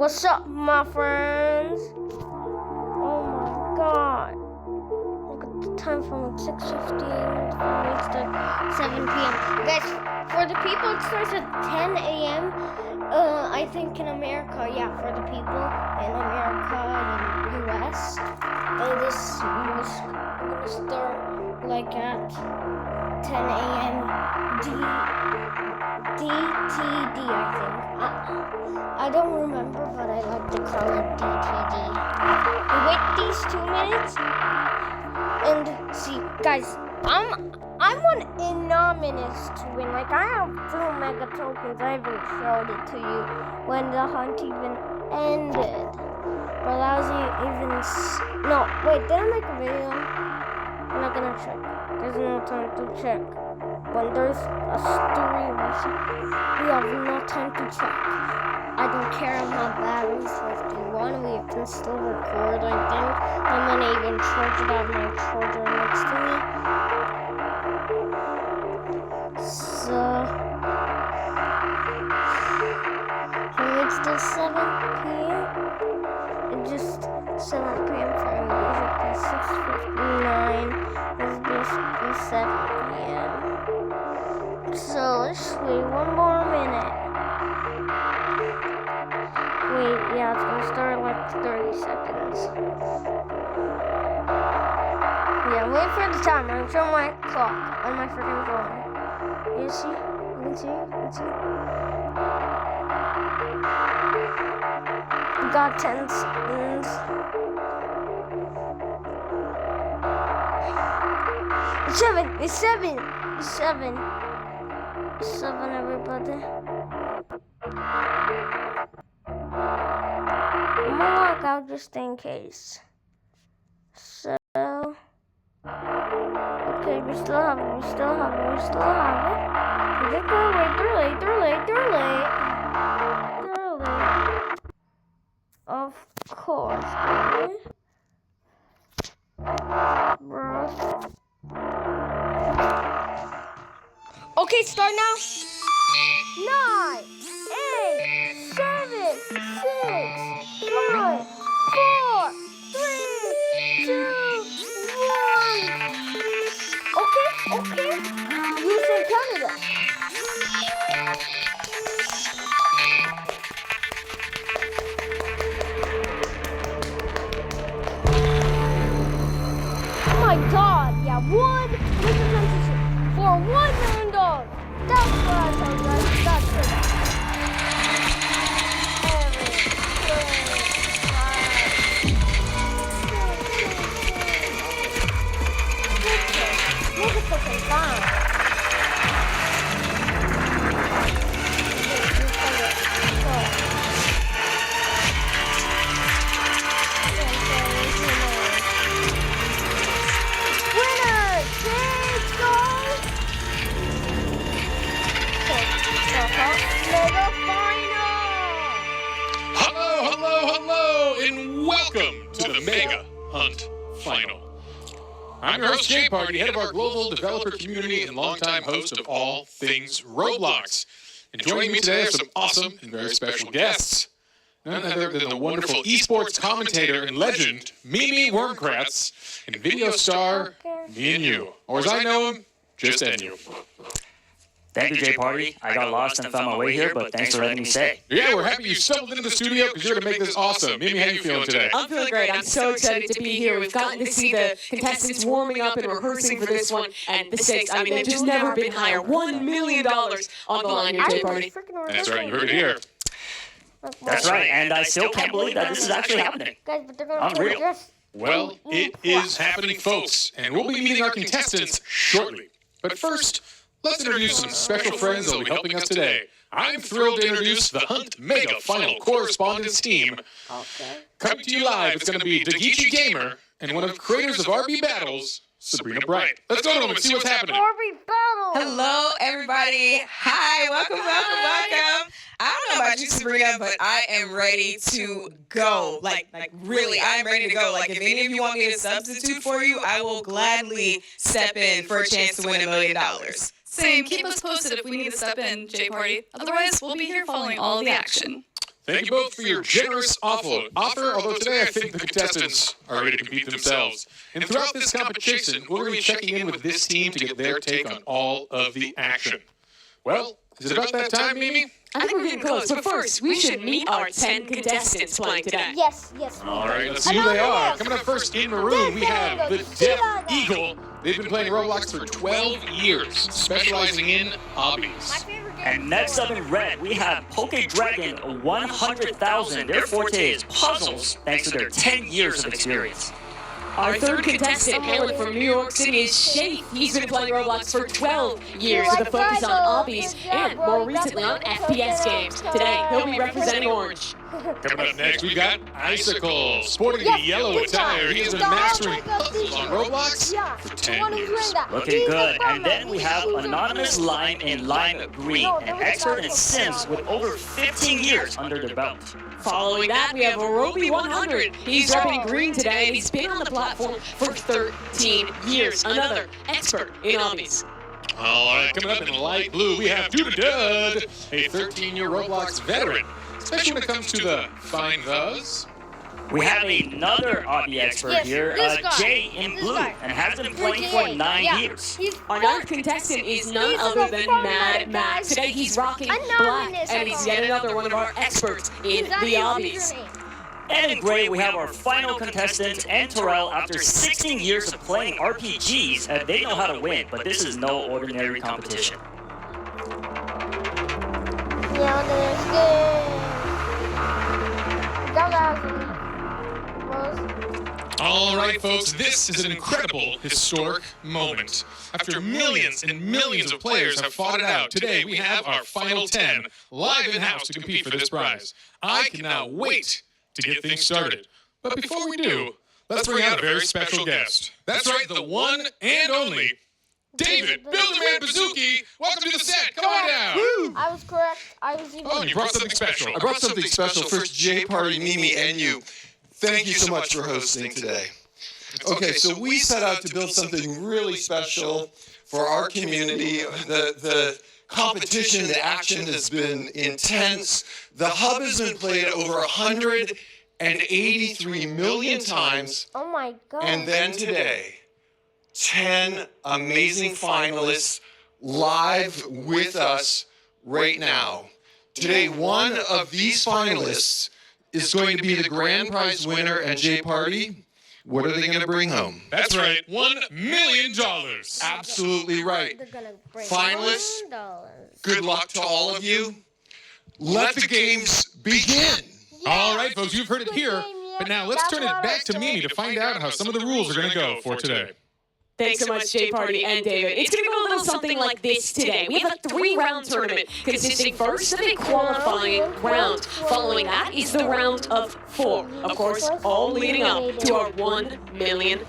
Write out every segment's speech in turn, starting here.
What's up, my friends? Oh my god. Look at the time from 6:15 it's like 7 p.m. Guys, for the people it starts at 10 a.m. I think in America, yeah, for the people in America and US. This I'm gonna start like at 10 a.m. DTD, I think. I don't remember, but I like to call it DTD. We wait these 2 minutes, and see, guys, I'm one Innominus to win. Like, I have 2 mega tokens. I haven't showed it to you when the hunt even ended. But that was even no, wait, did I make a video? I'm not gonna check. There's no time to check. When there's a story, we have no time to check. I don't care if my battery's 51. We can still record, I think. I'm gonna even charge it out of my charger next to me. So it's still 7 p.m. It's just 7 p.m. for me. It's 6:59. It's basically 7 p.m. So let's wait 1 more minute. Wait, yeah, it's gonna start in like 30 seconds. Yeah, wait for the timer. I'm showing my clock on my freaking phone. You see? You can see? You can see? We got 10 seconds. It's 7, everybody. I'm gonna log out just in case. So, okay, we still have it. They're late. Of course, bro. Okay, start now. 9, 8, 7, 6, 5, 4, 3, 2, 1. Okay. You said Canada. Oh my god, yeah, for $1 million. That's what I told you guys. That's it. Look at the design. Hello, and welcome to the Mega Hunt Final. I'm your host, Jay Party, head of our global developer community and longtime host of all things Roblox. And joining me today are some awesome and very special guests. None other than the wonderful esports commentator and legend, Mimi Wormkratz, and video star, me and you. Or as I know him, just NU. Thank you, Jay Party. I got lost and found my way here, but thanks for letting me stay. Yeah, we're happy you stumbled into the studio because you're going to make this awesome. Mimi, how you feeling today? I'm feeling great. I'm so excited to be here. We've gotten to see the contestants warming up and rehearsing for this one. And the stakes, I mean, they've just never been higher. $1 million on the line here, Jay Party. That's right, you heard it here. That's right, and I still can't believe that this is actually happening. Unreal. Well, it is happening, folks, and we'll be meeting our contestants shortly. But first, let's introduce some special friends that will be helping us today. I'm thrilled to introduce the Hunt Mega Final Correspondence team. Coming to you live, it's going to be Dagichi Gamer and one of the creators of RB Battles, Sabrina Bright. Let's go to them and see what's happening. RB Battles! Hello, everybody. Hi, welcome. I don't know about you, Sabrina, but I am ready to go. Like really, I'm ready to go. Like, if any of you want me to substitute for you, I will gladly step in for a chance to win $1 million. Same. Keep us posted if we need to step in, Jay Party. Otherwise, we'll be here following all of the action. Thank you both for your generous offer, although today I think the contestants are ready to compete themselves. And throughout this competition, we're going to be checking in with this team to get their take on all of the action. Well, is it about that time, Mimi? I think we're getting close, but first, we should meet our 10 contestants playing today. Yes. All right, let's see who they are. Coming up first in maroon, we have the Deaf Eagle. They've been playing Roblox for 12 years, specializing in obbies. And next up in red, we have Poke Dragon 100,000. Their forte is puzzles, thanks to their 10 years of experience. Our third contestant, hailing from New York City, is Shafe. He's been playing Roblox for 12 years with a focus on obbies and more recently on FPS games. Today, he'll be representing Orange. Coming up next, we got Icicle. Sporting the yellow attire, he has been mastering puzzles on Roblox for 10 years. Looking good. And then we have Anonymous Lime in Lime Green, an expert in Sims with over 15 years under their belt. Following that, we have Arobi 100. He's repping green today, and he's been on the platform for 13 years. Another expert in obbies. All right, coming up in light blue, we have Dud, a 13-year Roblox veteran, especially when it comes to the find those. We have another obby expert here, Jay in blue, and has been playing for 9 years. Our ninth contestant is none other than Mad Max. Today he's rocking black, and he's yet another one of our experts in the obbies. And in gray, we have our final contestant, and Terrell. After 16 years of playing RPGs, they know how to win, but this is no ordinary competition. All right, folks, this is an incredible, historic moment. After millions and millions of players have fought it out, today we have our final 10 live in-house to compete for this prize. I cannot wait to get things started. But before we do, let's bring out a very special guest. That's right, the one and only David Builderman Bazooki. Welcome to the set. Come on down. Woo! I was correct. I was even. Oh, you brought something special. I brought something special for J Party, Mimi, and you. Thank you so much for hosting today. Okay, so we set out to build something really special for our community. The competition, the action has been intense. The hub has been played over 183 million times. Oh my God. And then today, 10 amazing finalists live with us right now. Today, one of these finalists is going to be the grand prize winner at J Party. What are they going to bring home? That's right, $1 million. Absolutely right. They're gonna bring Finalists, $1. good luck to all of you. Let the games begin. All right, folks, you've heard it here. But now let's turn it back to Mimi to find out how some of the rules are going to go for today. Thanks so much, J Party and David. It's going to go a little something like this today. We have a 3-round tournament consisting first of a qualifying round. Following that is the round of 4. Of course, all leading up to our $1 million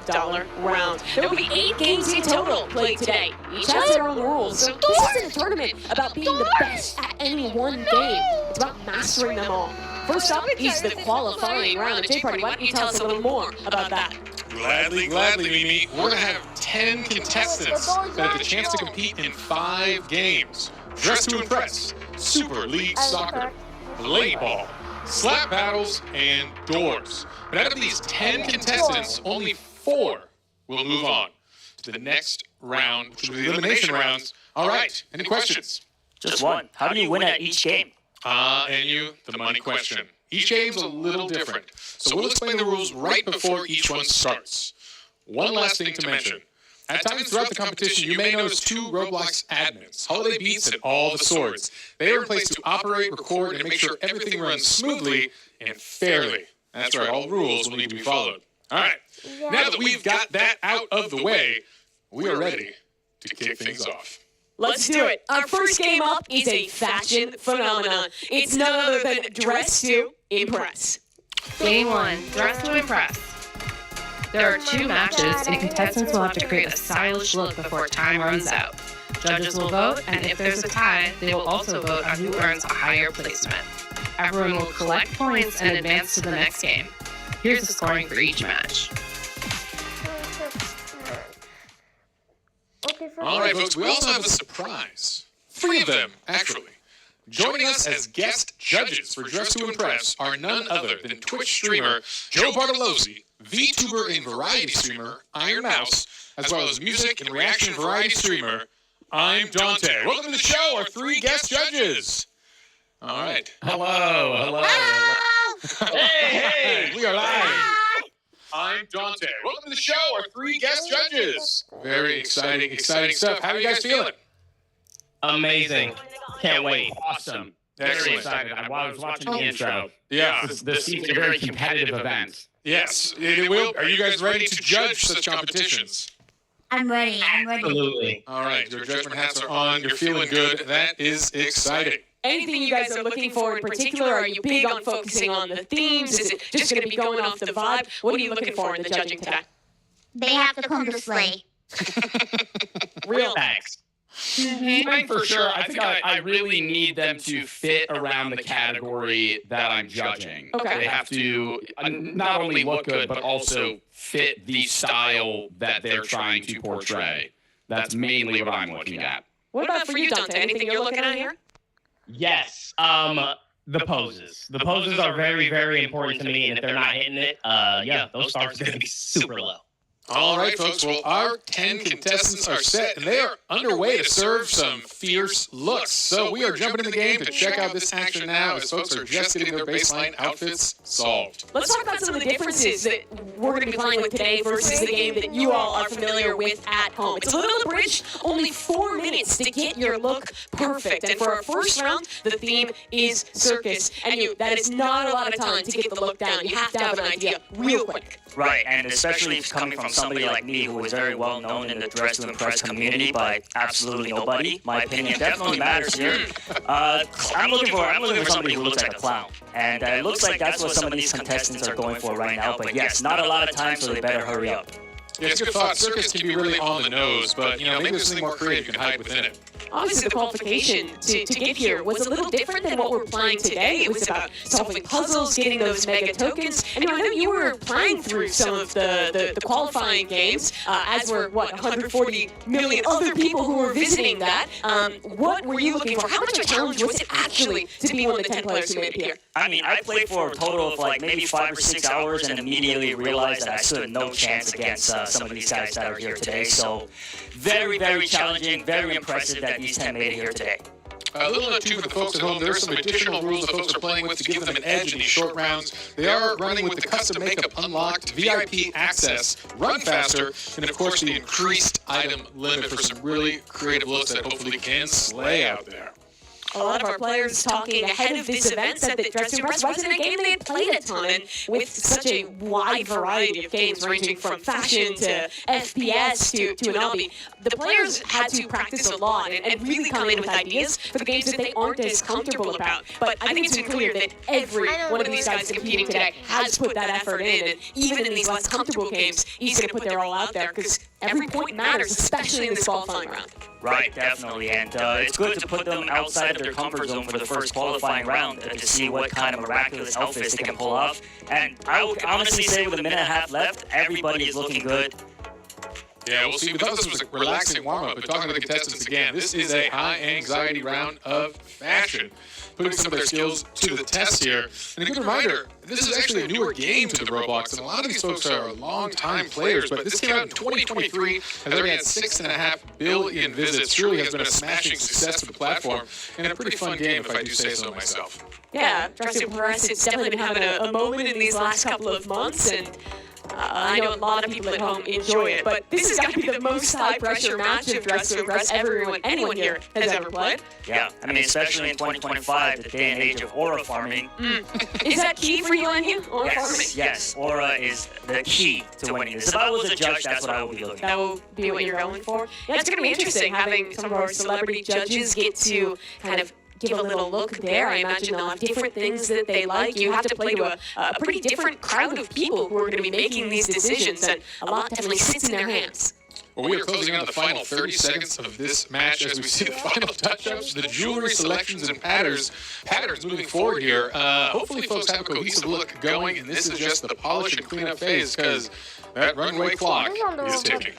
round. There will be 8 games in total played today. Each has their own rules. So this isn't a tournament about being the best at any one game. It's about mastering them all. First up is the qualifying round. J Party, why don't you tell us a little more about that? Gladly, Mimi. We're going to have 10 contestants that have the chance to compete in 5 games. Dress to Impress, Super League Soccer, Blade Ball, Slap Battles, and Doors. But out of these 10 contestants, only 4 will move on to the next round, which will be the elimination rounds. All right, any questions? Just one. How do you win at each game? And the money question. Each game's a little different, so we'll explain the rules right before each one starts. One last thing to mention. At times throughout the competition, you may notice 2 Roblox admins, Holiday Beats and All the Swords. They are in place to operate, record, and make sure everything runs smoothly and fairly. That's right, all rules will need to be followed. All right, now that we've got that out of the way, we are ready to kick things off. Let's do it. Our first game up is a fashion phenomenon. It's none other than Dress to Impress. Game 1, Dress to Impress. There are 2 matches, and contestants will have to create a stylish look before time runs out. Judges will vote, and if there's a tie, they will also vote on who earns a higher placement. Everyone will collect points and advance to the next game. Here's the scoring for each match. All right, folks, we also have a surprise. 3 of them, actually. Joining us as guest judges for Dress to Impress are none other than Twitch streamer Joe Bartolozzi, VTuber and variety streamer Iron Mouse, as well as music and reaction variety streamer I'm Dante. Welcome to the show, our 3 guest judges. All right. Hello. Hey, we are live. I'm Dante. Welcome to the show, our 3 guest judges. Very exciting stuff. How are you guys feeling? Amazing. Can't wait. Awesome. Very Excellent. excited. I was watching the intro. Yeah. This seems like a very competitive event. Yes, it will. Are you guys ready to judge such competitions? I'm ready. Absolutely. All right, your judgment hats are on. You're feeling good. That is exciting. Anything you guys are looking for in particular? Are you big on focusing on the themes? Is it just going to be going off the vibe? What are you looking for in the judging today? They have to come to slay. Real thanks. I think for sure, I think I really need them to fit around the category that I'm judging. Okay. They have to not only look good, but also fit the style that they're trying to portray. That's mainly what I'm looking at. What about for you, Dante? Anything you're looking at here? Yes. The poses. The poses are very, very important to me, and if they're not hitting it, those stars are going to be super low. All right, folks. Well, our 10 contestants are set, and they are underway to serve some fierce looks. So we are jumping in the game to check out this action now as folks are just getting their baseline outfits solved. Let's talk about some of the differences that we're going to be playing with today versus the game that you all are familiar with at home. It's a little abridged, only 4 minutes to get your look perfect. And for our first round, the theme is circus. And that is not a lot of time to get the look down. You have to have an idea real quick. Right, and especially coming from somebody like me who is very well known in the Dress to Impress community by absolutely nobody, my opinion definitely matters here. I'm looking for somebody who looks like a clown, and it looks like that's what some of these contestants are going for right now. But yes, not a lot of time, so they better hurry up. Yeah, it's a good thought. Circus can be really on the nose, but maybe there's something more creative you can hide within it. Obviously, the qualification to get here was a little different than what we're playing today. It was about solving puzzles, getting those mega tokens. And I know you were playing through some of the qualifying games, as were, 140 million other people who were visiting that. What were you looking for? How much of a challenge was it actually to be one of the 10 players who made it here? I mean, I played for a total of maybe 5 or 6 hours and immediately realized that I stood no chance against some of these guys that are here today. So very, very challenging, very impressive that these 10 made it here today. A little note too for the folks at home, there are some additional rules the folks are playing with to give them an edge in these short rounds. They are running with the custom makeup unlocked, VIP access, run faster, and of course the increased item limit for some really creative looks that hopefully can slay out there. A lot of our players talking ahead of this event said that Dress to Impress wasn't a game they had played a ton, and with such a wide variety of games ranging from fashion to FPS to an LB, the players had to practice a lot and really come in with ideas for the games that they aren't as comfortable about. But I think it's been clear that every one of these guys competing today has put that effort in, and even in these less comfortable games, he's going to put their all out there because every point matters, especially in this qualifying round. Right, definitely, and it's good to put them outside of their comfort zone for the first qualifying round to see what kind of miraculous outfits they can pull off. And I would honestly say with a minute and a half left, everybody is looking good. Yeah, we'll see. We thought this was a relaxing warm-up, but talking to the contestants again, this is a high-anxiety round of fashion, putting some of their skills to the test here. And a good reminder, this is actually a newer game to the Roblox, and a lot of these folks are long-time players, but this came out in 2023, has already had 6.5 billion visits. Truly has been a smashing success for the platform, and a pretty fun game, if I do say so myself. Yeah, Dress to Impress has definitely been having a moment in these last couple of months, and I know a lot of people at home enjoy it, but this has got to be the most high-pressure match of Dress to Impress anyone here has ever played. Yeah, I mean, especially in 2025, the day and age of aura farming. Is that key for you, Anya? Aura farming? Yes, aura is the key to winning this. If I was a judge, that's what I would be looking at. That will be what you're going for? Yeah, it's going to be interesting having some of our celebrity judges get to kind of give a little look there. I imagine they'll have different things that they like. You have to play to a pretty different crowd of people who are going to be making these decisions, and a lot definitely sits in their hands. Well, we are closing on the final 30 seconds of this match as we see the final touch-ups, the jewelry selections and patterns moving forward here. Hopefully folks have a cohesive look going, and this is just the polish and cleanup phase because that runway clock is ticking.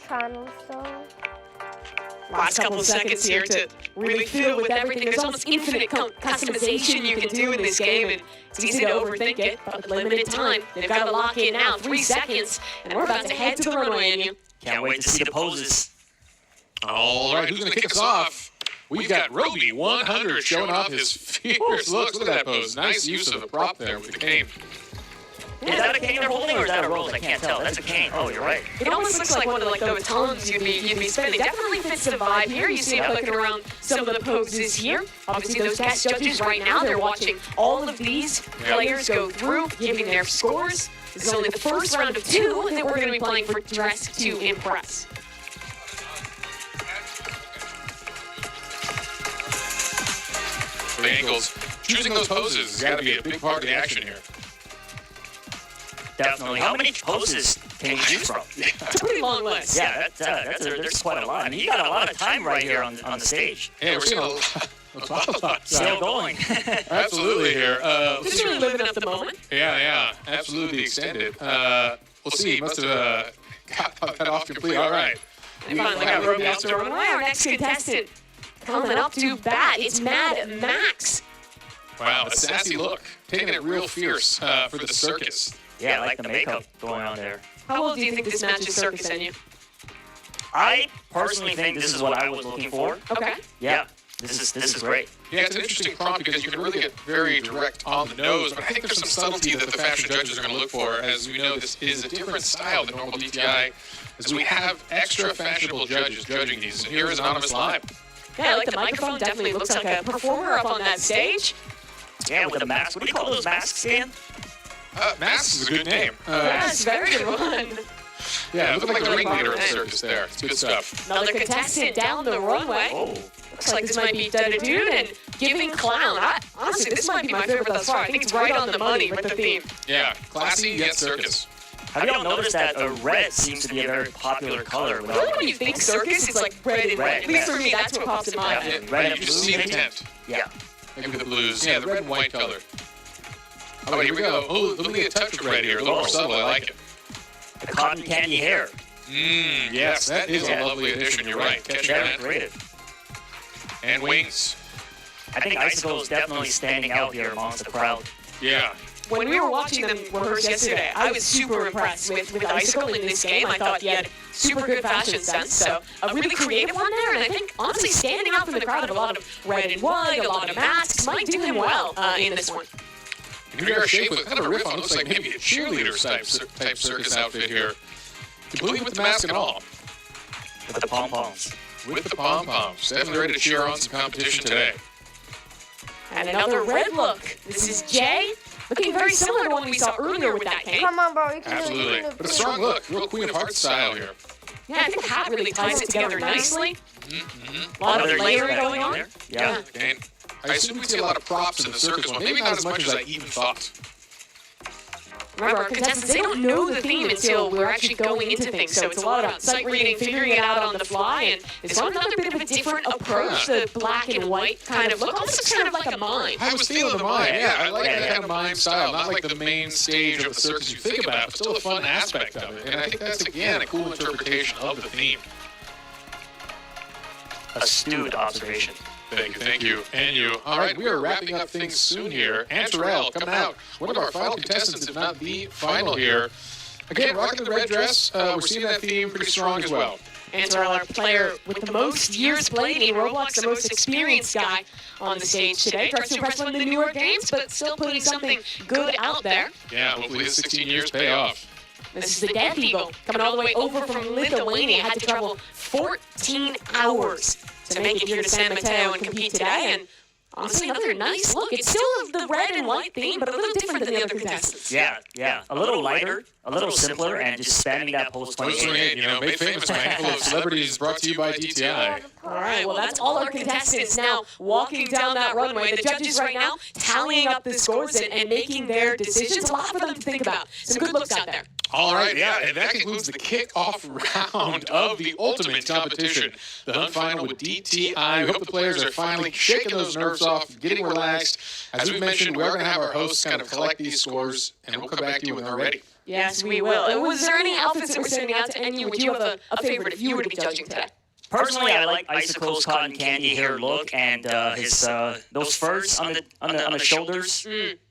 Last couple of seconds here to really fiddle with everything. There's almost infinite customization you can do in this game, and it's easy to overthink it, but with limited time, they've got to lock in now. 3 seconds, and we're about to head to the runway, and you. Can't wait to see the poses. All right, who's going to kick us off? We've got Roby 100 showing off his fierce looks. Look at that pose. Nice use of the prop there with the cane. Is that a cane they're holding, or is that a rose? I can't tell. That's a cane. Oh, you're right. It almost looks like one of those tongues you'd be spinning. Definitely fits the vibe here. You see it looking around some of the poses here. Obviously, those guest judges right now, they're watching all of these players go through, giving their scores. This is only the first round of 2 that we're going to be playing for Dress to Impress. The angles. Choosing those poses has got to be a big part of the action here. Definitely. How many poses can you choose from? It's a pretty long list. Yeah, there's quite a lot. I mean, you got a lot of time right here on the stage. Yeah, we're seeing a lot. Still going. Absolutely here. Just really living up the moment. Yeah, absolutely extended. We'll see. He must have got that off completely. All right. They finally got Roby off the runway. Our next contestant coming up to bat. It's Mad Max. Wow, a sassy look. Taking it real fierce for the circus. Yeah, I like the makeup going on there. How well do you think this matches Circus Enu? I personally think this is what I was looking for. Okay. Yeah, this is great. Yeah, it's an interesting prompt because you can really get very direct on the nose, but I think there's some subtlety that the fashion judges are going to look for. As we know, this is a different style than normal DTI, as we have extra fashionable judges judging these. And here is Anonymous Live. Yeah, like the microphone definitely looks like a performer up on that stage. Yeah, with the mask. What do you call those masks again? Masks is a good name. Yes, very good one. Yeah, looking like the ringleader of the circus there. It's good stuff. Another contestant down the runway. Oh. Looks like this might be Dada Dude and Giving Clown. Honestly, this might be my favorite thus far. I think it's right on the money with the theme. Yeah, classy yet circus. Have y'all noticed that red seems to be a very popular color? Really, when you think circus, it's like red and white. At least for me, that's what pops in my head. Red and you just see the blue, tent. Yeah. Maybe the blues. Yeah, the red and white color. Oh, here we go. Oh, let me get a touch of red here. A little more subtle. I like it. The cotton candy hair. Yes, that is a lovely addition. You're right. Catching Very that. creative. And wings. I think Icicle is definitely standing out here amongst the crowd. Yeah. When we were watching them rehearse yesterday, I was super impressed with Icicle in this game. I thought he had super good fashion sense, so a really creative one there, and I think, honestly, standing out from the crowd of a lot of red and white, a lot of masks, might do him well in this one. New York shape with kind of a riff on, looks like maybe a cheerleader type circus outfit here. Completely with the mask and all. With the pom-poms. With the pom-poms. Definitely ready to cheer on some competition today. And another red look. This is Jay, looking very similar to one we saw earlier with that cane. Come on, bro. You can Absolutely. do it. But a strong look. Real Queen of Hearts style here. Yeah, I think the hat really ties it together nicely. Mm-hmm. A lot of Another layering lace going on. there. Yeah. And I assume we see a lot of props in the circus one. Maybe not as much as I even thought. Remember, our contestants, they don't know the theme until we're actually going into things, so it's a lot about sight reading, figuring it out on the fly, and it's another bit of a different approach, the black and white kind of look, almost kind of like a mime. I was feeling the mime. Yeah, I like that kind of mime style. Not like the main stage of the circus you think about, but still a fun aspect of it. And I think that's, again, a cool interpretation of the theme. Astute observation. Thank you. And you. All right, we are wrapping up things soon here. And Terrell coming out. One of our final contestants, if not the final here. Again, rocking the red dress. We're seeing that theme pretty strong as well. And Terrell, our player with the most years played in Roblox, the most experienced guy on the stage today. Tries to impress one of the newer games, but still putting something good out there. Yeah, hopefully his 16 years pay off. This is the Death Eagle, coming all the way over from Lithuania. Had to travel 14 hours to make it here to San Mateo and compete today. And honestly, another nice look. It's still the red and white theme, but a little different than the other contestants. Yeah. A little lighter, a little simpler, and just spamming that post 28. Made famous by a handful of celebrities, brought to you by DTI. All right, well, that's all our contestants now walking down that runway. The judges right now tallying up the scores and making their decisions. A lot for them to think about. Some good looks out there. All right, yeah, and that concludes the kickoff round of the ultimate competition, the Hunt Final with DTI. We hope the players are finally shaking those nerves off, getting relaxed. As we mentioned, we are going to have our hosts kind of collect these scores, and we'll come back to you when they're ready. Yes, we will. Was there any outfits that were standing out to any? Would you have a favorite if you were to be judging today? Personally, I like Icicle's cotton candy hair look and his those furs on the shoulders.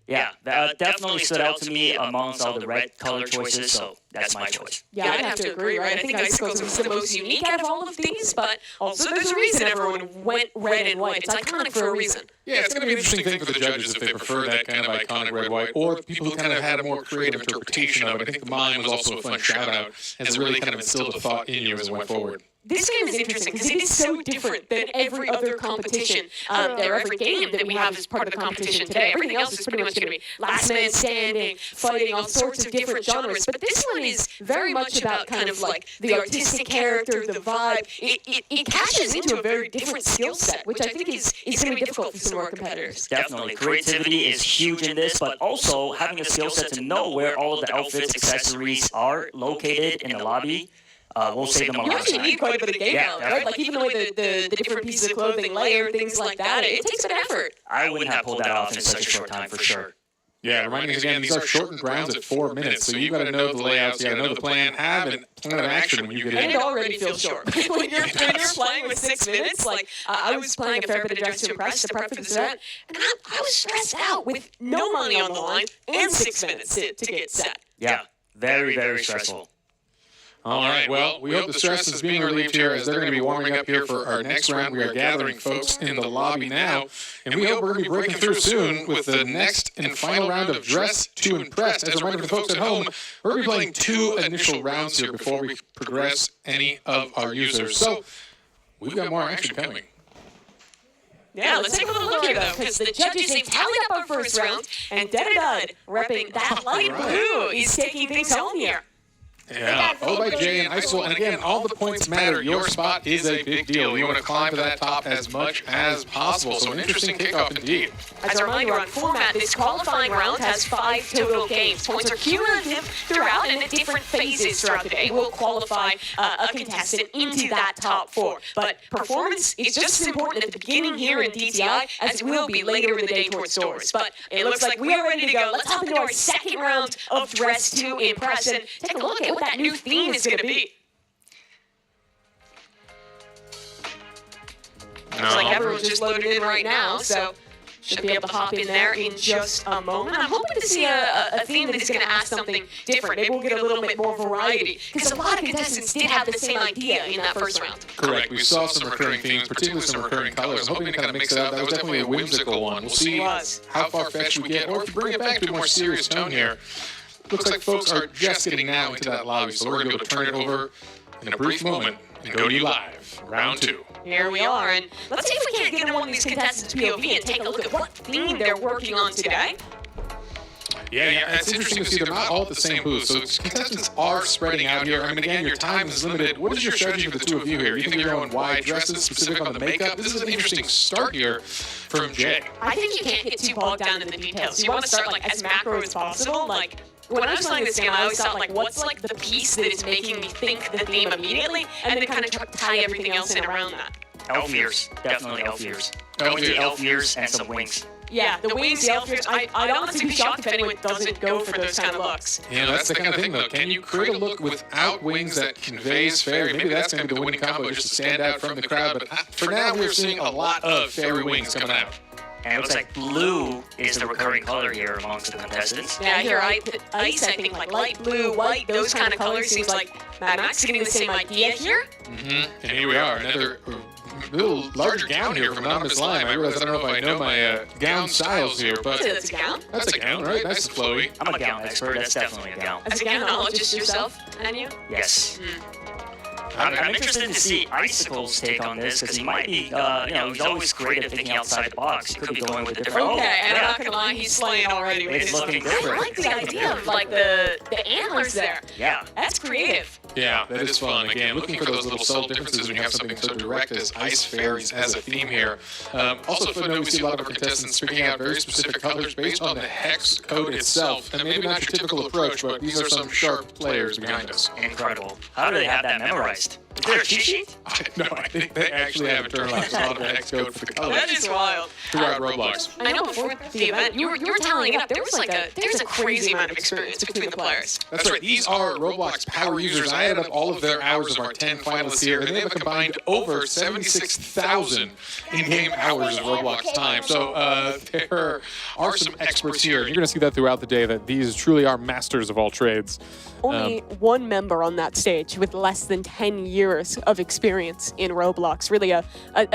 Yeah, that definitely stood out to me amongst all the red color choices, so that's my choice. Yeah, I'd have to agree, right? I think Icicle's was the most unique out of all of these, but also there's a reason everyone went red and white. It's iconic for a reason. Yeah, it's going to be an interesting thing for the judges if they prefer that kind of iconic red-white, or people who kind of had a more creative interpretation of it. I think mine was also a fun shout-out, as it really kind of instilled a thought in you as it went forward. This game is interesting because it is so different than every other competition, or every game that we have as part of the competition today. Everything else is pretty much going to be last man standing, fighting all sorts of different genres. But this one is very much about kind of like the artistic character, the vibe. It catches into a very different skill set, which I think is going to be difficult for some of our competitors. Definitely. Creativity is huge in this, but also having a skill set to know where all of the outfits, accessories are located in the lobby. We'll save them a lot of time. You actually need quite a bit of game knowledge, right? Like even the way the different pieces of clothing layer, things like that, it takes a bit of effort. I wouldn't have pulled that off in such a short time for sure. Yeah, reminding us again, these are shortened rounds at 4 minutes, so you've got to know the layouts, you got to know the plan, have a plan of action when you get in. And it already feels short. when you're playing with 6 minutes, like I was playing a fair bit of Dress to Impress to prep for this event, and I was stressed out with no money on the line and 6 minutes to get set. Yeah, very, very stressful. All right, well, we hope the stress is being relieved here as they're going to be warming up here for our next round. We are gathering folks in the lobby now, and we hope we're going to be breaking through soon with the next and final round of Dress to Impress. As a reminder for the folks at home, we're going to be playing 2 initial rounds here before we progress any of our users. So we've got more action coming. Yeah, let's take a little look here, though, because the judges, they've tallied up our first round, and Dedadud, repping that light blue, is taking things home here. Yeah, followed by Jay and Icicle. And again, all the points matter. Your spot is a big deal. You want to climb to that top as much as possible. So an interesting kickoff indeed. As a reminder on format, this qualifying round has 5 total games. Points are cumulative throughout and at different phases throughout the day will qualify a contestant into that top 4. But performance is just as important at the beginning here in DTI as it will be later in the day towards stores. But it looks like we are ready to go. Let's hop into our second round of Dress to Impress and take a look at what that new theme is going to be. Looks like everyone's just loaded in right now, so should be able to hop in there in just a moment. I'm hoping to see a theme that is going to ask something different. Maybe we'll get a little bit more variety, because a lot of contestants did have the same idea in that first round. Correct. We saw some recurring themes, particularly some recurring colors. I'm hoping to kind of mix it up. That was definitely a whimsical one. We'll see how far-fetched we get, or if we bring it back to a more serious tone here. Looks like folks are just getting now into that lobby, so we're going to be able to turn it over in a brief moment and go to you live. Round 2. Here we are, and let's see if we can't get in one of these contestants' POV and take a look at what theme they're working on today. Yeah, it's interesting to see they're not all at the same booth, so contestants are spreading out here. I mean, again, your time is limited. What is your strategy for the 2 of you here? You think you're going wide dresses, specific on the makeup? This is an interesting start here from Jay. I think you can't get too bogged down in the details. You want to start like as macro as possible. Like when I was playing this game, I always thought like, what's like the piece that is making me think the theme immediately, and then kind of tie everything else in around that. Elf ears, definitely elf ears. Elf ears and some wings. Yeah, the wings, the elf ears. I'd honestly be shocked if anyone doesn't go for those kind of looks. Yeah, that's the kind of thing, though. Can you create a look without wings that conveys fairy? Maybe that's going to be the winning combo, just to stand out from the crowd. But for now, we're seeing a lot of fairy wings coming out. And it looks like blue is the recurring color here amongst the contestants. Yeah, here, ice, I think, like light blue, white, those kind of colors. Seems like Mad Max getting the same idea here. And here we are, another little larger gown here from Anonymous Lime. I realize I don't know if I know my gown styles here, but that's a gown. That's a gown, right? Nice and flowy. I'm a gown expert. That's definitely a gown. As a gownologist yourself, and you? Yes. I'm interested to see Icicle's take on this, because he might be, he's always creative thinking outside the box. He could be going with a different... Okay, and I'm not going to lie, he's slaying already. It's looking different. I like the idea of, like, the antlers there. Yeah. That's creative. Yeah, that is fun. Again, looking for those little subtle differences when you have something so direct as ice fairies as a theme here. Also, footnote, we see a lot of our contestants picking out very specific colors based on the hex code itself. And maybe not your typical approach, but these are some sharp players behind us. Incredible. How do they have that memorized? Is there a cheat sheet? No, I think they actually have internalized a lot of the hex code for the colors That is wild. throughout Roblox. I know before the event, you were tallying it up. There's a crazy amount of experience between the players. That's right. These are Roblox power users. I added up all of their hours of our 10 finalists here, and they have a combined over 76,000 in-game hours of Roblox time. So there are some experts here. You're going to see that throughout the day, that these truly are masters of all trades. Only one member on that stage with less than 10 years of experience in Roblox. Really a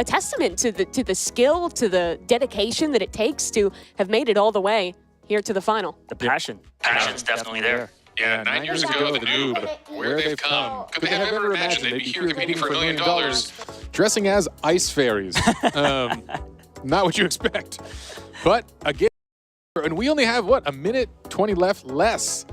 testament to the skill, to the dedication that it takes to have made it all the way here to the final. The passion. Passion's definitely there. Yeah, 9 years ago, the noob, where they've come. Could they have ever imagined they'd be here competing for $1 million dressing as ice fairies? Not what you expect. But again, and we only have, what, a minute 20 left, less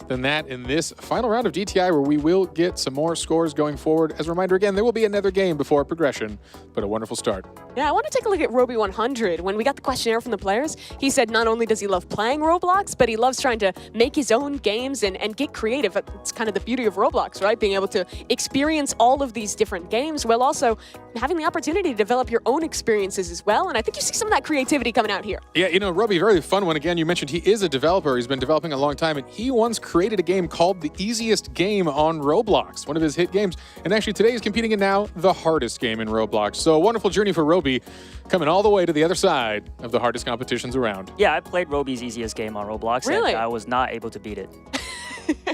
than that in this final round of DTI, where we will get some more scores going forward. As a reminder, again, there will be another game before progression, but a wonderful start. Yeah, I want to take a look at Roby 100. When we got the questionnaire from the players, he said not only does he love playing Roblox, but he loves trying to make his own games and get creative. It's kind of the beauty of Roblox, right? Being able to experience all of these different games while also having the opportunity to develop your own experiences as well. And I think you see some of that creativity coming out here. Yeah, you know, Roby, very fun one. Again, you mentioned he is a developer. He's been developing a long time, and he once created a game called The Easiest Game on Roblox, one of his hit games. And actually today he's competing in now the hardest game in Roblox. So a wonderful journey for Roby, coming all the way to the other side of the hardest competitions around. Yeah, I played Roby's easiest game on Roblox, Really? and I was not able to beat it.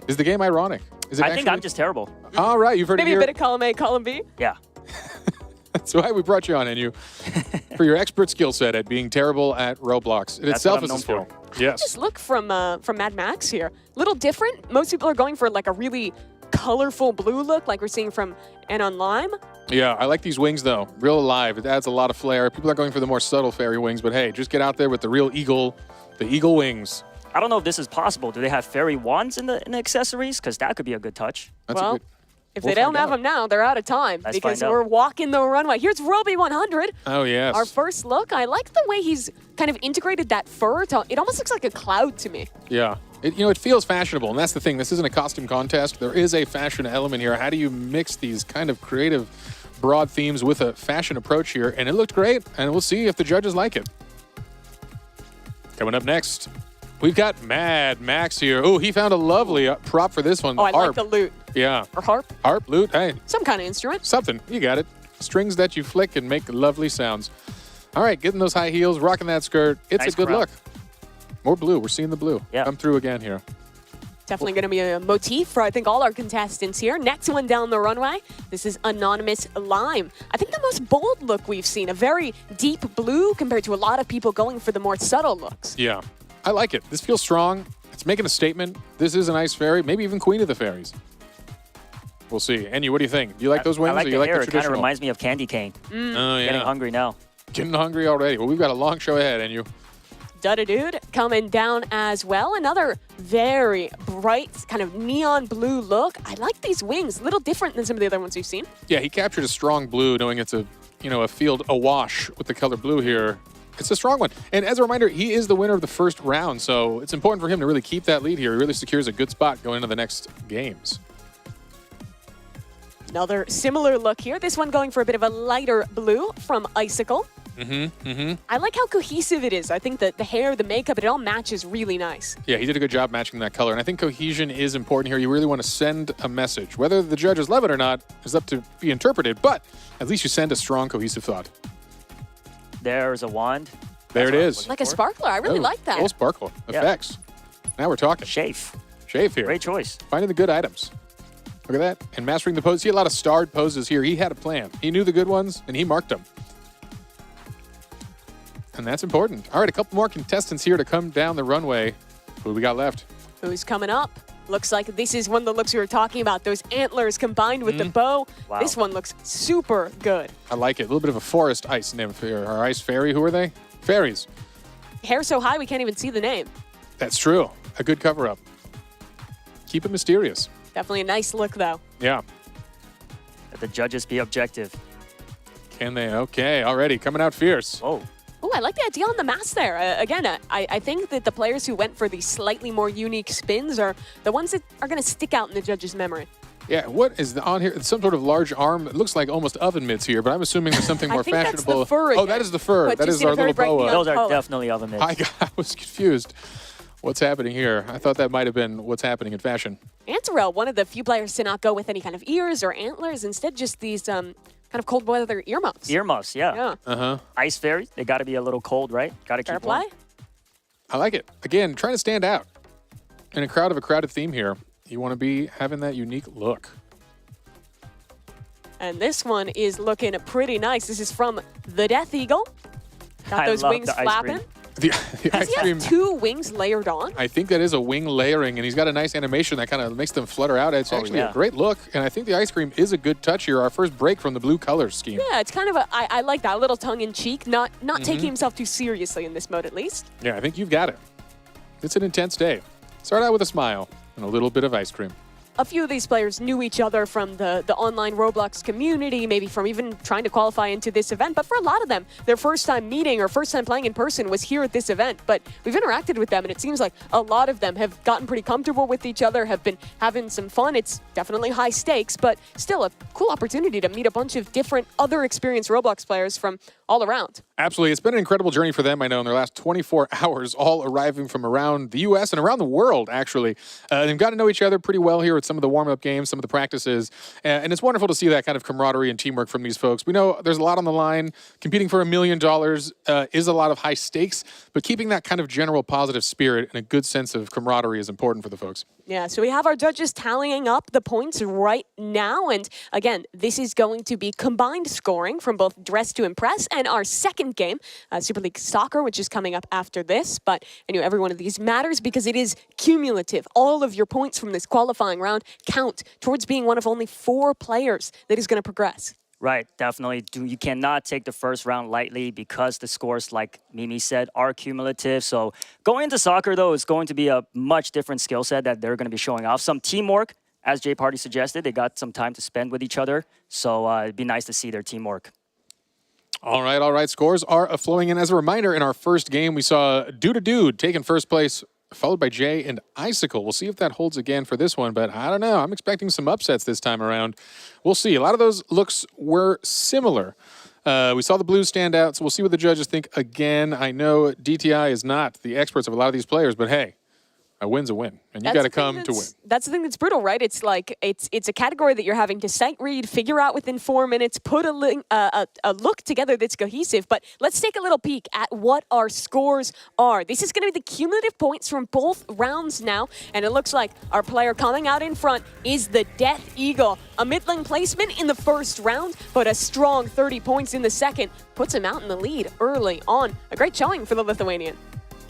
Is the game ironic? Is it I think I'm just terrible. All right, you've heard Maybe it a here. bit of column A, column B. Yeah. That's why we brought you on, NU, for your expert skill set at being terrible at Roblox. It That's itself what is I'm a skill. known Yes. Just look from Mad Max here. Little different. Most people are going for like a really colorful blue look like we're seeing from Anon Lime. Yeah, I like these wings, though. Real alive. It adds a lot of flair. People are going for the more subtle fairy wings, but hey, just get out there with the real eagle, the eagle wings. I don't know if this is possible. Do they have fairy wands in the accessories? Because that could be a good touch. That's Well, a good... If We'll they don't find have out. them now, they're out of time Let's because find out. we're walking the runway. Here's Roby 100. Oh, yes. Our first look. I like the way he's kind of integrated that fur. It almost looks like a cloud to me. Yeah. It feels fashionable, and that's the thing. This isn't a costume contest. There is a fashion element here. How do you mix these kind of creative, broad themes with a fashion approach here? And it looked great, and we'll see if the judges like it. Coming up next, we've got Mad Max here. Oh, he found a lovely prop for this one. Oh, I harp. like the lute. Yeah. Or harp. Harp, lute, hey, Some kind of instrument. something. You got it. Strings that you flick and make lovely sounds. All right, getting those high heels, rocking that skirt. It's Nice a good crowd. look. More blue. We're seeing the blue. Yeah. Come through again here. Definitely going to be a motif for, I think, all our contestants here. Next one down the runway. This is Anonymous Lime. I think the most bold look we've seen. A very deep blue compared to a lot of people going for the more subtle looks. Yeah, I like it. This feels strong. It's making a statement. This is an ice fairy, maybe even queen of the fairies. We'll see. Annie, what do you think? Do you like those wings, I like or the you like hair. the It kind of traditional? reminds me of Candy Cane. Oh, yeah. Getting hungry now. Getting hungry already. Well, we've got a long show ahead, and you. Dude coming down as well. Another very bright, kind of neon blue look. I like these wings. A little different than some of the other ones we've seen. Yeah, he captured a strong blue, knowing it's a field awash with the color blue here. It's a strong one. And as a reminder, he is the winner of the first round, so it's important for him to really keep that lead here. He really secures a good spot going into the next games. Another similar look here. This one going for a bit of a lighter blue from Icicle. I like how cohesive it is. I think that the hair, the makeup, it all matches really nice. Yeah, he did a good job matching that color. And I think cohesion is important here. You really want to send a message. Whether the judges love it or not is up to be interpreted, but at least you send a strong, cohesive thought. There's a wand. There it That's is. what Like a sparkler. I really Oh, like that. Full sparkle Yeah. effects. Now we're talking. Shafe. Shave here. Great choice. Finding the good items. Look at that. And mastering the pose. He had a lot of starred poses here. He had a plan. He knew the good ones, and he marked them. And that's important. All right, a couple more contestants here to come down the runway. Who we got left? Who's coming up? Looks like this is one of the looks we were talking about. Those antlers combined with the bow. Wow. This one looks super good. I like it. A little bit of a forest ice nymph here. Our ice fairy. Who are they? Fairies. Hair so high we can't even see the name. That's true. A good cover-up. Keep it mysterious. Definitely a nice look though. Yeah. Let the judges be objective. Can they? Okay. Already coming out fierce. Oh, Oh, I like the idea on the mask there. I think that the players who went for these slightly more unique spins are the ones that are going to stick out in the judges' memory. Yeah, what is on here? It's some sort of large arm. It looks like almost oven mitts here, but I'm assuming there's something more I think that's the fashionable. fur Oh, again. that is the fur. But That you is see our the very little bright boa. neon Those are color. definitely oven mitts. I was confused. What's happening here? I thought that might have been what's happening in fashion. Antarel, one of the few players to not go with any kind of ears or antlers, instead just these kind of cold weather earmuffs. Earmuffs, yeah. Yeah. Uh-huh. Ice fairy, they got to be a little cold, right? Got to Fair keep warm. play. I like it. Again, trying to stand out in a crowded theme here. You want to be having that unique look. And this one is looking pretty nice. This is from the Death Eagle. Got I those love wings the ice flapping. cream. The Does ice he cream. have 2 wings layered on? I think that is a wing layering, and he's got a nice animation that kind of makes them flutter out. It's actually yeah. a great look, and I think the ice cream is a good touch here. Our first break from the blue color scheme. Yeah, it's kind of I like that, a little tongue-in-cheek, not Mm-hmm. taking himself too seriously in this mode at least. Yeah, I think you've got it. It's an intense day. Start out with a smile and a little bit of ice cream. A few of these players knew each other from the online Roblox community, maybe from even trying to qualify into this event. But for a lot of them, their first time meeting or first time playing in person was here at this event. But we've interacted with them, and it seems like a lot of them have gotten pretty comfortable with each other, have been having some fun. It's definitely high stakes, but still a cool opportunity to meet a bunch of different other experienced Roblox players from all around. Absolutely. It's been an incredible journey for them, I know, in their last 24 hours, all arriving from around the U.S. and around the world, actually. They've got to know each other pretty well here with some of the warm-up games, some of the practices, and it's wonderful to see that kind of camaraderie and teamwork from these folks. We know there's a lot on the line. Competing for $1 million is a lot of high stakes, but keeping that kind of general positive spirit and a good sense of camaraderie is important for the folks. Yeah, so we have our judges tallying up the points right now. And again, this is going to be combined scoring from both Dress to Impress and our second game, Super League Soccer, which is coming up after this. But I know every one of these matters because it is cumulative. All of your points from this qualifying round count towards being one of only 4 players that is going to progress. Right, definitely. You cannot take the first round lightly because the scores, like Mimi said, are cumulative. So going into soccer, though, is going to be a much different skill set that they're going to be showing off. Some teamwork, as Jay Party suggested. They got some time to spend with each other. So it'd be nice to see their teamwork. All right. Scores are flowing in. As a reminder, in our first game, we saw Dude taking first place, followed by Jay and Icicle. We'll see if that holds again for this one, but I don't know. I'm expecting some upsets this time around. We'll see. A lot of those looks were similar. We saw the Blues stand out, so we'll see what the judges think again. I know DTI is not the experts of a lot of these players, but hey, a win's a win, and you got to come to win. That's the thing that's brutal, right? It's like it's a category that you're having to sight read, figure out within 4 minutes, put a look together that's cohesive. But let's take a little peek at what our scores are. This is going to be the cumulative points from both rounds now, and it looks like our player coming out in front is the Death Eagle. A middling placement in the first round, but a strong 30 points in the second puts him out in the lead early on. A great showing for the Lithuanian.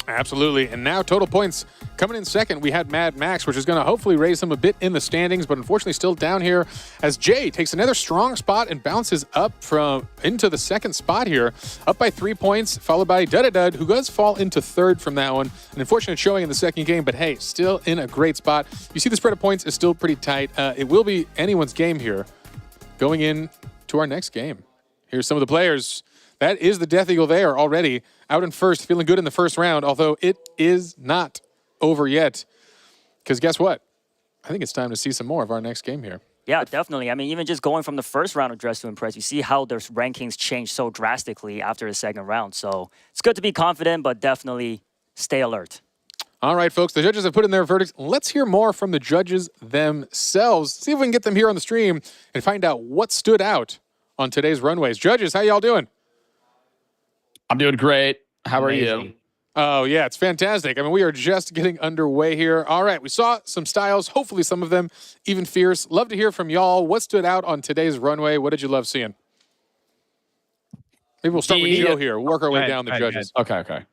Absolutely. And now total points coming in second. We had Mad Max, which is going to hopefully raise him a bit in the standings, but unfortunately still down here as Jay takes another strong spot and bounces up into the second spot here, up by 3 points, followed by Dud, who does fall into third from that one. An unfortunate showing in the second game, but hey, still in a great spot. You see the spread of points is still pretty tight. It will be anyone's game here going in to our next game. Here's some of the players. That is the Death Eagle there already, out in first, feeling good in the first round, although it is not over yet. Because guess what? I think it's time to see some more of our next game here. Yeah, definitely. I mean, even just going from the first round of Dress to Impress, you see how their rankings change so drastically after the second round. So it's good to be confident, but definitely stay alert. All right, folks, the judges have put in their verdicts. Let's hear more from the judges themselves. See if we can get them here on the stream and find out what stood out on today's runways. Judges, how y'all doing? I'm doing great. How are you? Oh, yeah, it's fantastic. I mean, we are just getting underway here. All right, we saw some styles, hopefully some of them even fierce. Love to hear from y'all. What stood out on today's runway? What did you love seeing? Maybe we'll start with Joe here. Work our way down the judges. Okay.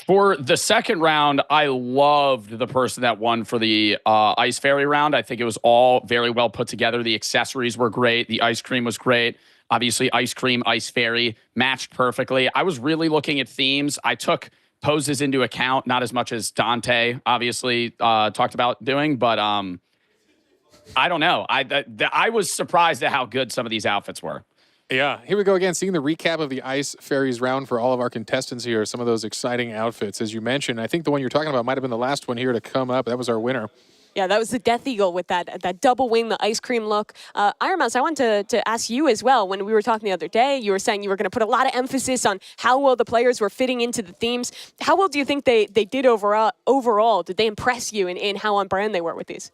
For the second round, I loved the person that won for the Ice Fairy round. I think it was all very well put together. The accessories were great. The ice cream was great. Obviously, ice cream, Ice Fairy matched perfectly. I was really looking at themes. I took poses into account, not as much as Dante obviously talked about doing, but I don't know. I was surprised at how good some of these outfits were. Yeah, here we go again, seeing the recap of the Ice Fairies round for all of our contestants here. Some of those exciting outfits, as you mentioned. I think the one you're talking about might have been the last one here to come up. That was our winner. Yeah, that was the Death Eagle with that double wing, the ice cream look. Iron Mouse, I wanted to ask you as well. When we were talking the other day, you were saying you were going to put a lot of emphasis on how well the players were fitting into the themes. How well do you think they did overall? Did they impress you in how on brand they were with these?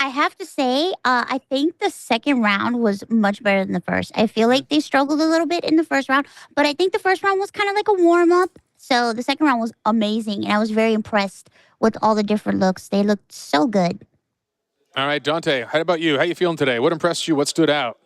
I have to say, I think the second round was much better than the first. I feel like they struggled a little bit in the first round, but I think the first round was kind of like a warm-up. So the second round was amazing, and I was very impressed with all the different looks. They looked so good. All right, Dante, how about you? How you feeling today? What impressed you? What stood out?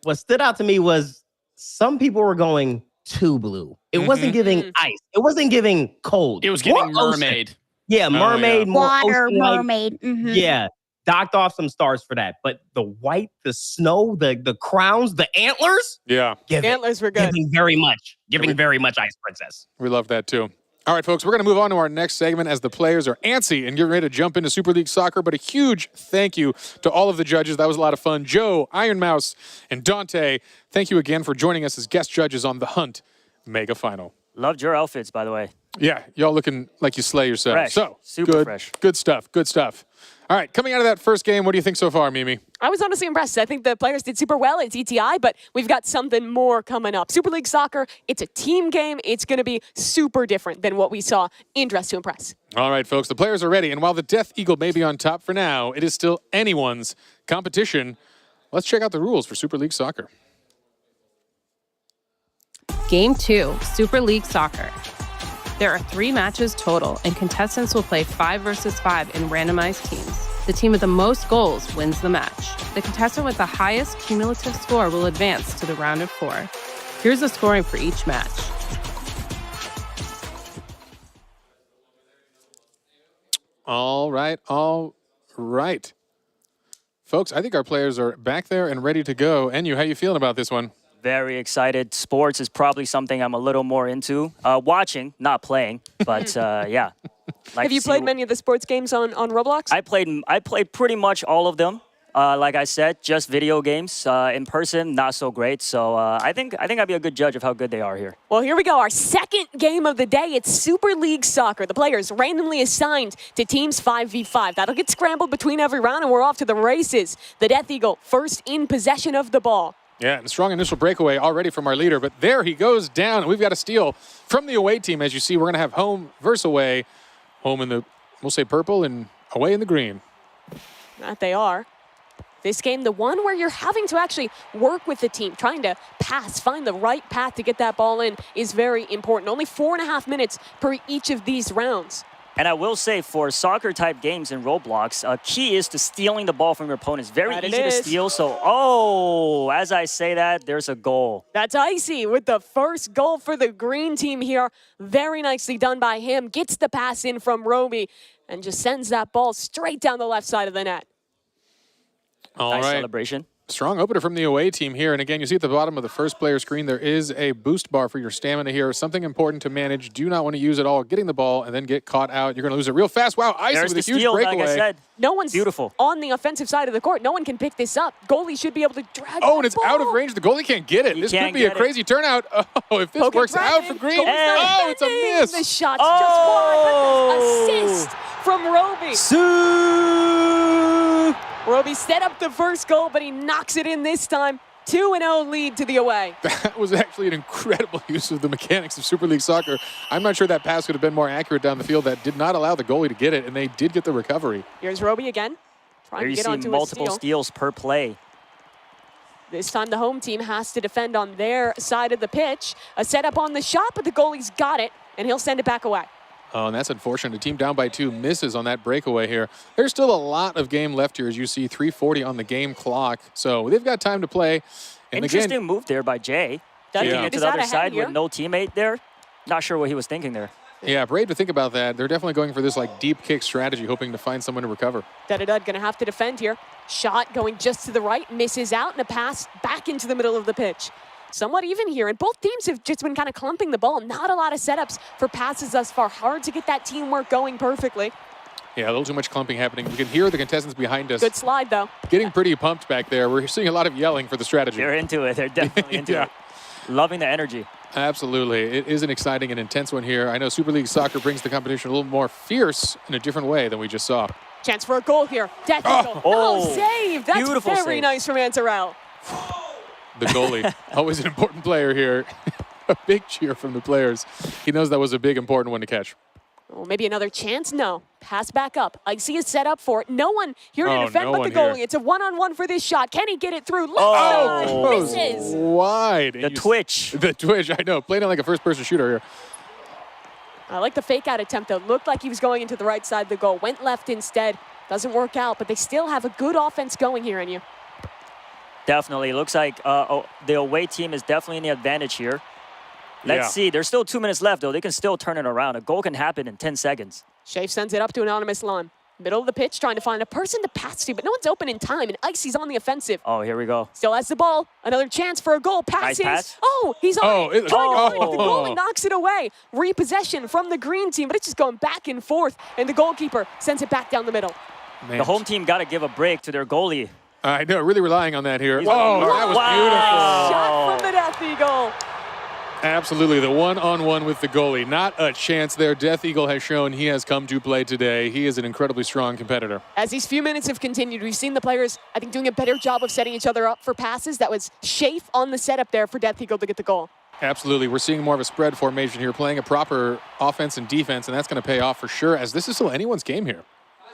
What stood out to me was some people were going too blue. It wasn't giving ice. It wasn't giving cold. It was giving More ocean. mermaid. Yeah, mermaid, more Water, ocean-like. mermaid. Yeah, docked off some stars for that. But the white, the snow, the crowns, the antlers, Yeah, Antlers were good. giving very much Ice Princess. we love that too. All right, folks, we're going to move on to our next segment as the players are antsy and getting ready to jump into Super League Soccer. But a huge thank you to all of the judges. That was a lot of fun. Joe, Iron Mouse, and Dante, thank you again for joining us as guest judges on the Hunt Mega Final. Loved your outfits, by the way. Yeah, y'all looking like you slay yourselves. Fresh. So, Super good, fresh. Good stuff, good stuff. All right, coming out of that first game, what do you think so far, Mimi? I was honestly impressed. I think the players did super well at ETI, but we've got something more coming up. Super League Soccer, it's a team game. It's going to be super different than what we saw in Dress to Impress. All right, folks, the players are ready. And while the Death Eagle may be on top for now, it is still anyone's competition. Let's check out the rules for Super League Soccer. Game 2, Super League Soccer. There are 3 matches total, and contestants will play 5 versus 5 in randomized teams. The team with the most goals wins the match. The contestant with the highest cumulative score will advance to the round of 4. Here's the scoring for each match. All right. Folks, I think our players are back there and ready to go. Enyu, how you feeling about this one? Very excited. Sports is probably something I'm a little more into. Watching, not playing, but yeah. Have you played many of the sports games on Roblox? I played pretty much all of them. Like I said, just video games. In person, not so great. So I think I'd be a good judge of how good they are here. Well, here we go. Our second game of the day. It's Super League Soccer. The players randomly assigned to teams 5v5. That'll get scrambled between every round, and we're off to the races. The Death Eagle first in possession of the ball. Yeah, and a strong initial breakaway already from our leader, but there he goes down, and we've got a steal from the away team. As you see, we're going to have home versus away. Home in the, we'll say purple, and away in the green. That they are. This game, the one where you're having to actually work with the team, trying to pass, find the right path to get that ball in is very important. Only 4.5 minutes per each of these rounds. And I will say, for soccer-type games in Roblox, key is to stealing the ball from your opponents. Very easy to steal. So, as I say that, there's a goal. That's Icy with the first goal for the green team here. Very nicely done by him. Gets the pass in from Roby and just sends that ball straight down the left side of the net. All nice right. celebration. Strong opener from the away team here. And again, you see at the bottom of the first player screen, there is a boost bar for your stamina here. Something important to manage. Do not want to use it all. Getting the ball and then get caught out. You're going to lose it real fast. Wow, Icy with a huge steal, breakaway. Like I said. No one's beautiful on the offensive side of the court. No one can pick this up. Goalie should be able to drag Oh, and that it's ball. out of range. The goalie can't get it. This could be a crazy turnout. Oh, if this works out for green. Oh, it's a miss. The shot's just wide. Assist from Roby. Roby set up the first goal, but he knocks it in this time. 2-0 lead to the away. That was actually an incredible use of the mechanics of Super League Soccer. I'm not sure that pass could have been more accurate down the field. That did not allow the goalie to get it, and they did get the recovery. Here's Roby again. Trying There to you get see onto multiple a steal. steals per play. This time the home team has to defend on their side of the pitch. A setup on the shot, but the goalie's got it, and he'll send it back away. Oh, and that's unfortunate. A team down by 2 misses on that breakaway here. There's still a lot of game left here, as you see, 3:40 on the game clock. So they've got time to play. And Interesting again, move there by Jay. Taking it to the other side with no teammate there. Not sure what he was thinking there. Yeah, brave to think about that. They're definitely going for this like deep kick strategy, hoping to find someone to recover. Dededud gonna have to defend here. Shot going just to the right, misses out, and a pass back into the middle of the pitch. Somewhat even here, and both teams have just been kind of clumping the ball. Not a lot of setups for passes thus far. Hard to get that teamwork going perfectly. Yeah, a little too much clumping happening. We can hear the contestants behind us. Good slide, though. Getting pretty pumped back there. We're seeing a lot of yelling for the strategy. They're into it. They're definitely into it. Loving the energy. Absolutely. It is an exciting and intense one here. I know Super League Soccer brings the competition a little more fierce in a different way than we just saw. Chance for a goal here. Death Eagle. Oh, save. That's beautiful very save. nice from Antarell. The goalie, always an important player here. A big cheer from the players. He knows that was a big, important one to catch. Oh, maybe another chance? No. Pass back up. Icy is set up for it. No one here to Oh, defend no but one the goalie. here. It's a one-on-one for this shot. Can he get it through? Left Oh, side. Goes Misses. wide. And The you twitch. The twitch, I know. Playing it like a first-person shooter here. I like the fake-out attempt, though. Looked like he was going into the right side of the goal. Went left instead. Doesn't work out, but they still have a good offense going here, Enu. Definitely. Looks like the away team is definitely in the advantage here. Let's Yeah. see. There's still 2 minutes left, though. They can still turn it around. A goal can happen in 10 seconds. Shafe sends it up to Anonymous Lime. Middle of the pitch, trying to find a person to pass to, but no one's open in time, and Icy's on the offensive. Oh, here we go. Still has the ball. Another chance for a goal. Passes. pass. Oh, he's on Oh, it. it- Trying to find oh. the goal and knocks it away. Repossession from the green team, but it's just going back and forth, and the goalkeeper sends it back down the middle. Man. The home team got to give a break to their goalie. I know, really relying on that here. He's- Oh, that was Wow. Shot from the Death Eagle. Absolutely, the one-on-one with the goalie. Not a chance there. Death Eagle has shown he has come to play today. He is an incredibly strong competitor. As these few minutes have continued, we've seen the players, I think, doing a better job of setting each other up for passes. That was Shafe on the setup there for Death Eagle to get the goal. Absolutely, we're seeing more of a spread formation here, playing a proper offense and defense, and that's going to pay off for sure, as this is still anyone's game here.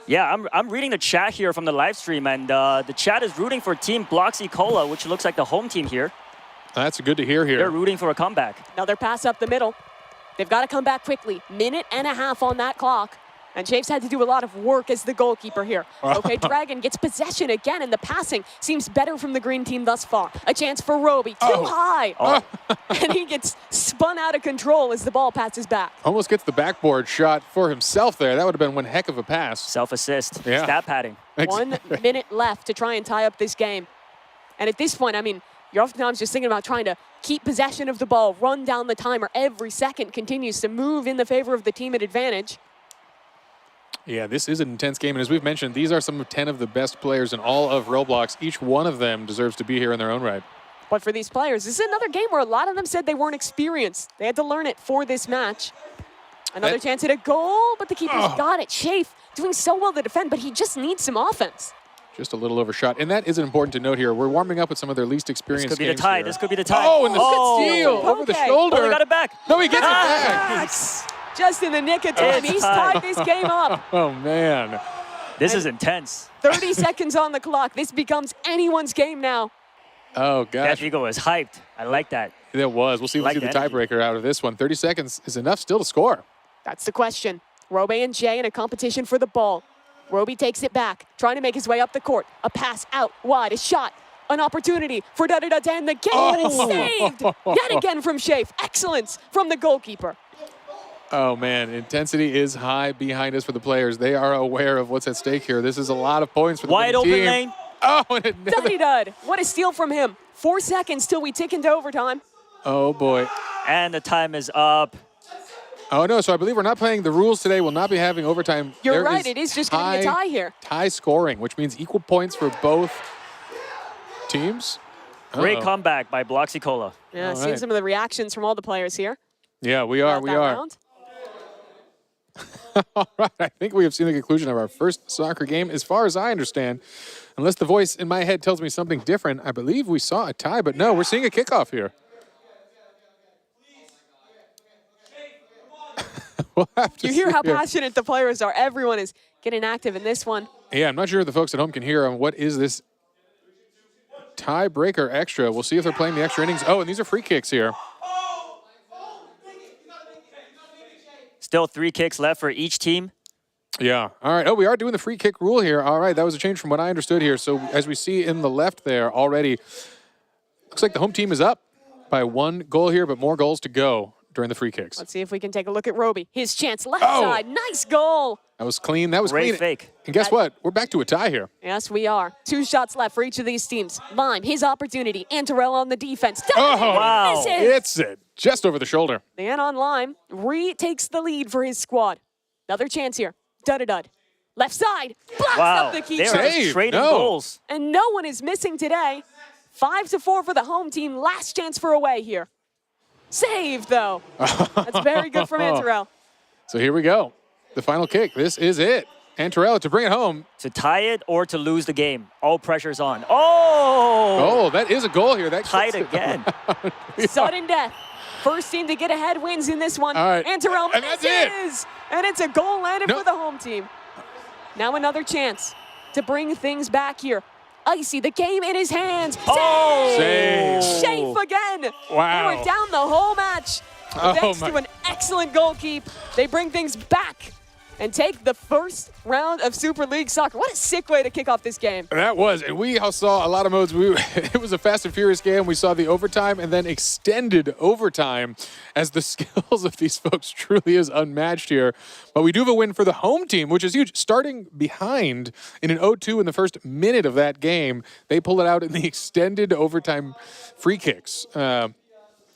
Yeah, I'm reading the chat here from the live stream, and the chat is rooting for Team Bloxy Cola, which looks like the home team here. That's good to hear They're here. rooting for a comeback. Another pass up the middle. They've got to come back quickly. Minute and a half on that clock. And Shafe's had to do a lot of work as the goalkeeper here. Okay, Dragon gets possession again, and the passing seems better from the green team thus far. A chance for Roby, too high. And he gets spun out of control as the ball passes back. Almost gets the backboard shot for himself there. That would have been one heck of a pass. Self-assist, Yeah. stat padding. 1 minute left to try and tie up this game. And at this point, I mean, you're oftentimes just thinking about trying to keep possession of the ball, run down the timer. Every second continues to move in the favor of the team at advantage. Yeah, this is an intense game, and as we've mentioned, these are some of 10 of the best players in all of Roblox. Each one of them deserves to be here in their own right. But for these players, this is another game where a lot of them said they weren't experienced. They had to learn it for this match. Another chance at a goal, but the keeper's got it. Shafe doing so well to defend, but he just needs some offense. Just a little overshot. And that is important to note here. We're warming up with some of their least experienced This could be the games tie. here. This could be the tie. Oh, and the steal over the Okay. shoulder. Oh, they got it back. No, he gets it back. Yes! Just in the nick of time, It's he's tied. tied this game up. Oh, man. This is intense. 30 seconds on the clock. This becomes anyone's game now. Oh, gosh. Death Eagle is hyped. I like that. It was. We'll see if we Like see the the energy. tiebreaker out of this one. 30 seconds is enough still to score. That's the question. Robe and Jay in a competition for the ball. Roby takes it back, trying to make his way up the court. A pass out wide, a shot, an opportunity for da-da-da to end the game, but it's saved yet again from Shafe. Excellence from the goalkeeper. Oh, man. Intensity is high behind us for the players. They are aware of what's at stake here. This is a lot of points for the Wide winning open team. lane. Oh, and another. Duddy-dud, what a steal from him. 4 seconds till we tick into overtime. Oh, boy. And the time is up. Oh, no. So I believe we're not playing. The rules today will not be having overtime. You're There right, it is just going to be a tie here. Tie scoring, which means equal points for both teams. Great Uh-oh. comeback by Bloxy Cola. Yeah, All seeing right. some of the reactions from all the players here. Yeah, we are. throughout We that are. round. All right. I think we have seen the conclusion of our first soccer game. As far as I understand, unless the voice in my head tells me something different, I believe we saw a tie, but no, we're seeing a kickoff here. We'll have to You hear see how here. passionate the players are. Everyone is getting active in this one. Yeah, I'm not sure if the folks at home can hear what is this tiebreaker extra. We'll see if they're playing the extra innings. Oh, and these are free kicks here. Still 3 kicks left for each team. Yeah. All right. Oh, we are doing the free kick rule here. All right. That was a change from what I understood here. So as we see in the left there already, looks like the home team is up by 1 goal here, but more goals to go during the free kicks. Let's see if we can take a look at Roby. His chance, left Oh. side. Nice goal. That was clean. That was Great clean. fake. And guess what? We're back to a tie here. Yes, we are. 2 shots left for each of these teams. Lime, his opportunity. Antarell on the defense. Oh, Wow. Misses. It's it. Just over the shoulder. And on Lime, retakes the lead for his squad. Another chance here. Dud-a-dud. Left side. Blocks Wow. up the They keeper. are just Save. trading No. goals. And no one is missing today. 5-4 for the home team. Last chance for away here. Saved, though. That's very good from Antarell. So here we go. The final kick. This is it. And Terrell to bring it home. To tie it or to lose the game. All pressure's on. Oh! Oh, that is a goal here. That Tied gets it again. Sudden death. First team to get ahead wins in this one. All right. And Terrell And that's it. misses. And it's a goal landed No. for the home team. Now another chance to bring things back here. Icy, the game in his hands. Oh! Save. Safe again. Wow. They were down the whole match. Oh, Thanks my- to an excellent goal keep, they bring things back and take the first round of Super League Soccer. What a sick way to kick off this game. That was, and we all saw a lot of modes. It was a fast and furious game. We saw the overtime and then extended overtime as the skills of these folks truly is unmatched here. But we do have a win for the home team, which is huge. Starting behind in an 0-2 in the first minute of that game, they pull it out in the extended overtime free kicks.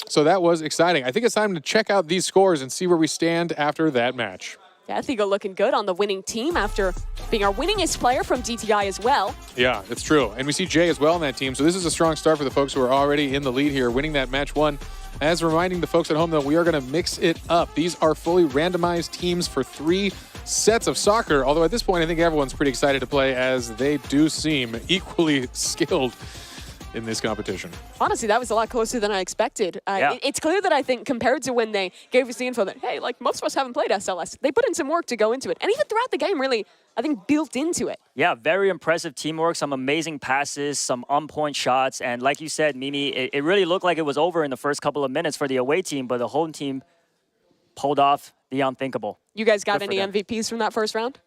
So that was exciting. I think it's time to check out these scores and see where we stand after that match. Death Eagle looking good on the winning team after being our winningest player from DTI as well. Yeah, it's true. And we see Jay as well on that team. So this is a strong start for the folks who are already in the lead here, winning that match one. As reminding the folks at home, though, we are going to mix it up. These are fully randomized teams for 3 sets of soccer. Although at this point, I think everyone's pretty excited to play as they do seem equally skilled in this competition. Honestly, that was a lot closer than I expected. Yeah. It's clear that I think compared to when they gave us the info that, hey, like most of us haven't played SLS, they put in some work to go into it. And even throughout the game, really, I think built into it. Yeah, very impressive teamwork, some amazing passes, some on-point shots. And like you said, Mimi, it really looked like it was over in the first couple of minutes for the away team, but the home team pulled off the unthinkable. You guys got Good for any them. MVPs from that first round?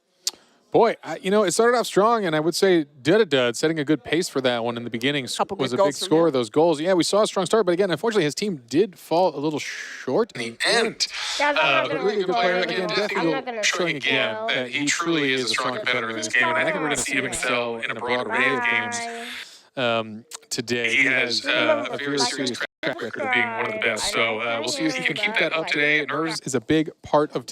Boy, it started off strong, and I would say Dud setting a good pace for that one in the beginning. Couple Was good a big goals from score him. of those goals. Yeah, we saw a strong start, but again, unfortunately, his team did fall a little short in the end. That's not But gonna really good recall player it again, anymore. Death I'm Eagle not gonna showing recall again it. that he truly is a strong competitor in this game, and I think we're going to see him excel in a broad array of games today. He has a very serious track record of being one of the best, so we'll see if he can keep that up today. Nerves is a big part of